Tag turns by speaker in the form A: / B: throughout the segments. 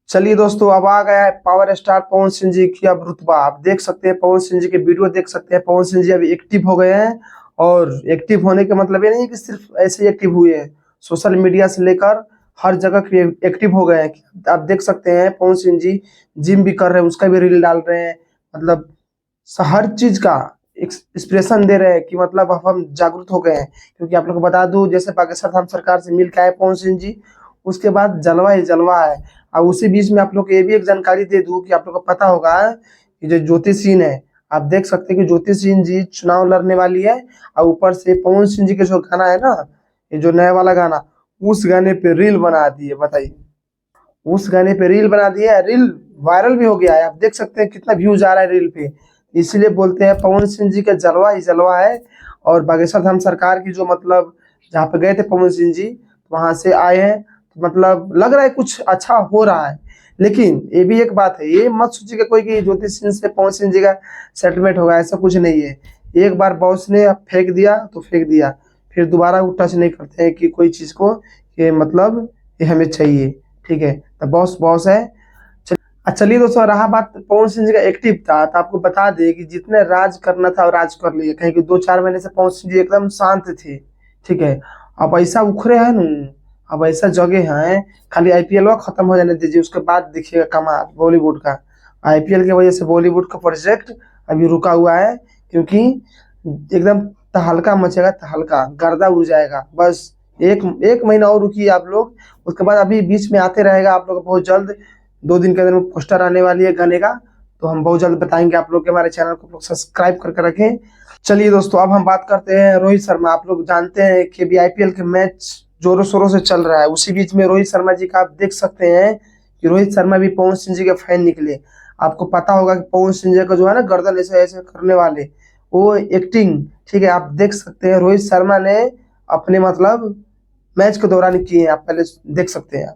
A: चलिए दोस्तों, अब आ गया है पावर स्टार पवन सिंह जी की अब रुतबा। आप देख सकते हैं, पवन सिंह जी के वीडियो देख सकते हैं। पवन सिंह जी अभी एक्टिव हो गए हैं। और एक्टिव होने का मतलब ये नहीं है कि सिर्फ ऐसे ही एक्टिव हुए हैं, सोशल मीडिया से लेकर हर जगह एक्टिव हो गए हैं। आप देख सकते हैं पवन सिंह जी जिम भी कर रहे हैं, उसका भी रील डाल रहे हैं। मतलब हर चीज का एक्सप्रेशन दे रहे हैं कि मतलब अब हम जागरूक हो गए हैं। क्योंकि आप लोग को बता दूं, जैसे पाकिस्तान हम सरकार से मिल के आए पवन सिंह जी, उसके बाद जलवा ही जलवा है। और उसी बीच में आप लोग को ये भी एक जानकारी दे दूं कि आप लोग को पता होगा कि जो ज्योति सिंह है, आप देख सकते हैं कि ज्योति सिंह जी चुनाव लड़ने वाली है। और ऊपर से पवन सिंह जी के जो गाना है ना, ये जो नया वाला गाना, उस गाने पे रील बना दी है। बताइए, उस गाने पे रील बना दी है, रील वायरल भी हो गया है। आप देख सकते हैं कितना व्यूज आ रहा है रील पे। इसीलिए बोलते हैं पवन सिंह जी का जलवा ही जलवा है। और बागेश्वर धाम सरकार की जो मतलब जहाँ पे गए थे पवन सिंह जी, वहां से आए हैं, तो मतलब लग रहा है कुछ अच्छा हो रहा है। लेकिन ये भी एक बात है, ये मत सोचिएगा कोई कि ज्योति सिंह से पवन सिंह जी का सेटलमेंट होगा, ऐसा कुछ नहीं है। एक बार बॉस ने फेंक दिया तो फेंक दिया, फिर दोबारा वो टच नहीं करते हैं कि कोई चीज को, ये मतलब ये हमें चाहिए। ठीक है, तो बॉस बॉस है। चलिए दोस्तों, रहा बात पवन सिंह जी का एक्टिव था, तो आपको बता दें कि जितने राज करना था वो राज कर लिए। कहीं कि 2-4 महीने से पवन सिंह जी एकदम शांत थे। ठीक है, अब ऐसा उखरे हैं न, अब ऐसा जगह है, खाली आईपीएल खत्म हो जाने दीजिए, उसके बाद देखिएगा कमाल बॉलीवुड का। आईपीएल की वजह से बॉलीवुड का प्रोजेक्ट अभी रुका हुआ है। क्योंकि एकदम तहलका मचेगा, तहलका गर्दा उड़ जाएगा। बस एक एक महीना और रुकिए आप लोग, उसके बाद अभी बीच में आते रहेगा आप लोग बहुत जल्द। 2 दिन के अंदर में पोस्टर आने वाली है गाने का, तो हम बहुत जल्द बताएंगे आप लोग के। हमारे चैनल को सब्सक्राइब करके रखें। चलिए दोस्तों, अब हम बात करते हैं रोहित शर्मा। आप लोग जानते हैं कि अभी आईपीएल के मैच जोरों शोरों से चल रहा है। उसी बीच में रोहित शर्मा जी का आप देख सकते हैं कि रोहित शर्मा भी पवन सिंह जी के फैन निकले। आपको पता होगा कि पवन सिंह जी का जो है ना गर्दन ऐसे ऐसे करने वाले, वो एक्टिंग, ठीक है, आप देख सकते हैं रोहित शर्मा ने अपने मतलब मैच के दौरान किए हैं। आप पहले देख सकते हैं।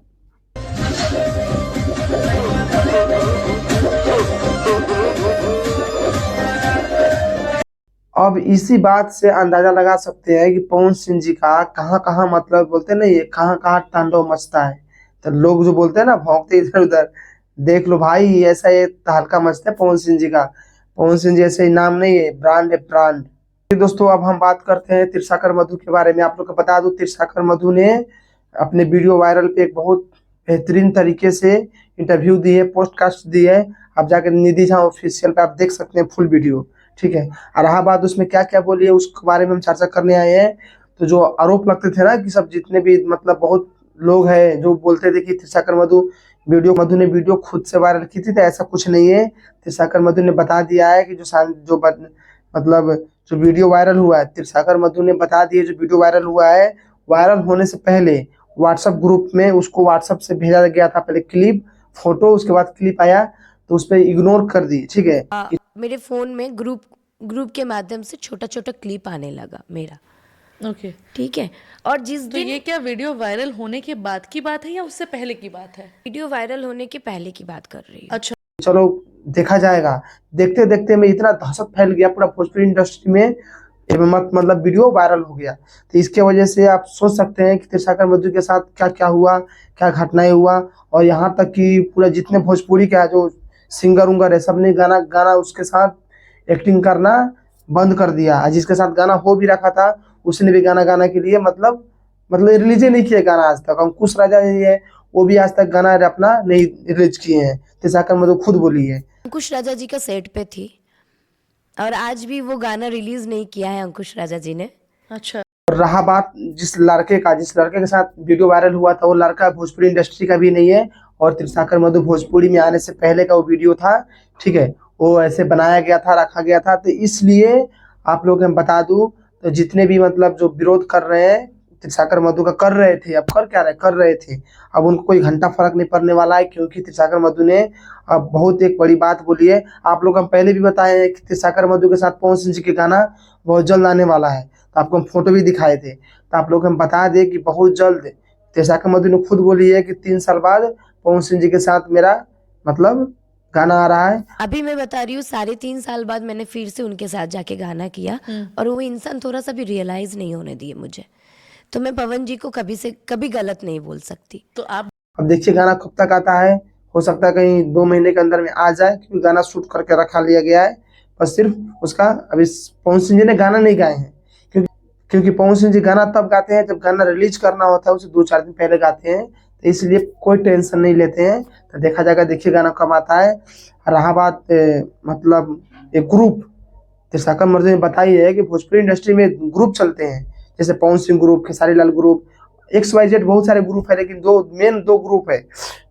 A: अब इसी बात से अंदाजा लगा सकते हैं कि पवन सिंह जी का कहाँ कहाँ मतलब बोलते हैं ना, ये कहाँ कहाँ तांडव मचता है। तो लोग जो बोलते हैं ना भौंकते इधर उधर, देख लो भाई, ऐसा ये तहलका मचता है पवन सिंह जी का। पवन सिंह जी ऐसे ही नाम नहीं है, ब्रांड है ब्रांड। दोस्तों, अब हम बात करते हैं त्रिशाकर मधु के बारे में। आप लोग को बता दूं, त्रिशाकर मधु ने अपने वीडियो वायरल पे एक बहुत बेहतरीन तरीके से इंटरव्यू दी है, पोस्टकास्ट दी है। आप जाकर निधि झा ऑफिशियल पे आप देख सकते हैं फुल वीडियो। ठीक है, और रहा बात उसमें क्या क्या बोली है, उसके बारे में हम चर्चा करने आए हैं। तो जो आरोप लगते थे ना कि सब जितने भी मतलब बहुत लोग हैं जो बोलते थे कि त्रिशाकर मधु ने वीडियो खुद से वायरल की थी, तो ऐसा कुछ नहीं है। त्रिशाकर मधु ने बता दिया है कि मतलब जो वीडियो वायरल हुआ है, त्रिशाकर मधु ने बता दिया, जो वीडियो वायरल हुआ है, वायरल होने से पहले व्हाट्सएप ग्रुप में उसको व्हाट्सएप से भेजा गया था पहले क्लिप, फोटो, उसके बाद क्लिप आया तो उस पर इग्नोर कर दी। ठीक है,
B: मेरे फ़ोन में ग्रुप के माध्यम से छोटा-छोटा क्लिप आने लगा मेरा।
C: ओके।
B: ठीक है, और जिस
C: तो
B: दिन
C: ये क्या वीडियो वायरल होने के बाद की बात है या उससे पहले की बात है?
B: वीडियो वायरल होने के पहले की बात कर रही हूँ।
C: अच्छा।
A: चलो देखा जाएगा। देखते देखते में इतना दहशत फैल गया पूरा भोजपुरी इंडस्ट्री में, मतलब वीडियो वायरल हो गया। तो इसके वजह से आप सोच सकते हैं कि त्रिशाकर मधु के साथ क्या क्या हुआ, क्या घटनाएं हुआ। और यहाँ तक कि पूरा जितने भोजपुरी का जो सिंगर उंगर है, सबने गाना गाना उसके साथ एक्टिंग करना बंद कर दिया। और जिसके साथ गाना हो भी रखा था, उसने भी गाना गाने के लिए मतलब रिलीज नहीं किया गाना आज तक। अंकुश राजा जी है, वो भी आज तक गाना अपना नहीं रिलीज किए हैं। त्रिशाकर मधु खुद बोली है।
B: अंकुश राजा जी का सेट पे थी और आज भी वो गाना रिलीज नहीं किया है अंकुश राजा जी ने।
C: अच्छा।
A: और रहा बात जिस लड़के के साथ वीडियो वायरल हुआ था, वो लड़का भोजपुरी इंडस्ट्री का भी नहीं है। और त्रिशाकर मधु भोजपुरी में आने से पहले का वो वीडियो था। ठीक है, वो ऐसे बनाया गया था, रखा गया था। तो इसलिए आप लोग हम बता दूं, तो जितने भी मतलब जो विरोध कर रहे हैं त्रिशाकर मधु का, कर रहे थे, अब कर क्या रहे, कर रहे थे, अब उनको कोई घंटा फर्क नहीं पड़ने वाला है। क्योंकि त्रिशाकर मधु ने अब बहुत एक बड़ी बात बोली है। आप लोग हम पहले भी बताए हैं कि त्रिशाकर मधु के साथ पवन सिंह जी के गाना बहुत जल्द आने वाला है। तो आपको हम फोटो भी दिखाए थे। तो आप लोग हम बता दें कि बहुत जल्द त्रिशाकर मधु ने खुद बोली है कि 3 साल बाद पवन सिंह जी के साथ मेरा मतलब गाना आ रहा है।
B: अभी मैं बता रही हूँ, 3.5 साल बाद मैंने फिर से उनके साथ जाके गाना किया और वो इंसान थोड़ा सा भी रियलाइज नहीं होने दिए मुझे। तो मैं पवन जी को कभी से कभी गलत नहीं बोल सकती।
C: तो आप
A: अब देखिए गाना कब तक आता है, हो सकता है कहीं 2 महीने के अंदर में आ जाए, क्योंकि गाना शूट करके रखा लिया गया है। बस सिर्फ उसका अभी पवन सिंह जी ने गाना नहीं गाए हैं, क्योंकि पवन सिंह जी गाना तब गाते हैं जब गाना रिलीज करना होता है, उसे 2-4 दिन पहले गाते हैं, तो इसलिए कोई टेंशन नहीं लेते हैं। तो देखा जाएगा, देखिए गाना कब आता है। रहा बात मतलब एक ग्रुप, त्रिशाखा मर्जी ने बताई है कि भोजपुरी इंडस्ट्री में ग्रुप चलते हैं, जैसे Pawan Singh group, Khesari Lal group, XYZ बहुत सारे ग्रुप है, लेकिन मेन दो ग्रुप है,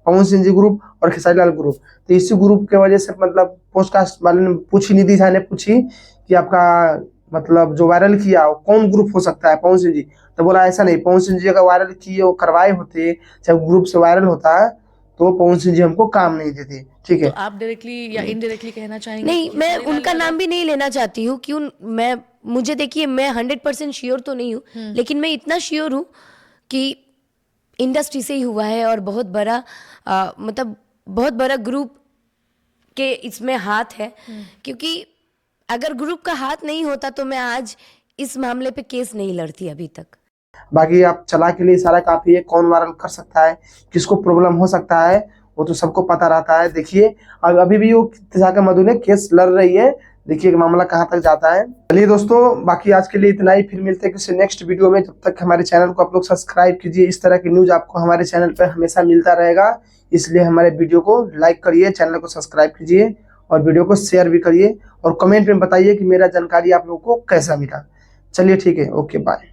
A: पवन सिंह जी ग्रुप और खेसारी लाल ग्रुप। तो इसी ग्रुप के वजह से मतलब पोस्टकास्ट वाले ने पूछी, निधि झा ने पूछी कि आपका मतलब जो वायरल किया वो कौन ग्रुप हो सकता है, पवन सिंह जी। तो बोला ऐसा नहीं, पवन सिंह जी अगर वायरल किए, वो करवाए होते, चाहे ग्रुप से वायरल होता है, तो पवन सिंह जी हमको काम नहीं देते। ठीक
C: तो
A: है,
C: आप डायरेक्टली या इनडायरेक्टली कहना चाहेंगे
B: नहीं,
C: कि
B: मैं
C: खेसारी लाल
B: उनका
C: यादव-
B: नाम भी नहीं लेना चाहती हूँ। क्यों? मुझे देखिए, मैं 100% श्योर तो नहीं हूँ, लेकिन मैं इतना श्योर हूँ कि इंडस्ट्री से ही हुआ है, और बहुत बड़ा मतलब बहुत बड़ा ग्रुप के इसमें हाथ है। क्योंकि अगर ग्रुप का हाथ नहीं होता तो मैं आज इस मामले पे केस नहीं लड़ती अभी तक।
A: बाकी आप चला के लिए इशारा काफी है, कौन वायरल कर सकता है, किसको प्रॉब्लम हो सकता है, वो तो सबको पता रहता है। देखिए अब अभी भी वो त्रिशाखा मधु ने केस लड़ रही है, देखिए मामला कहाँ तक जाता है। चलिए दोस्तों, बाकी आज के लिए इतना ही, फिर मिलते हैं किसी नेक्स्ट वीडियो में। जब तक हमारे चैनल को आप लोग सब्सक्राइब कीजिए, इस तरह की न्यूज आपको हमारे चैनल पर हमेशा मिलता रहेगा। इसलिए हमारे वीडियो को लाइक करिए, चैनल को सब्सक्राइब कीजिए और वीडियो को शेयर भी करिए, और कमेंट में बताइए कि मेरा जानकारी आप लोगों को कैसा मिला। चलिए ठीक है, ओके बाय।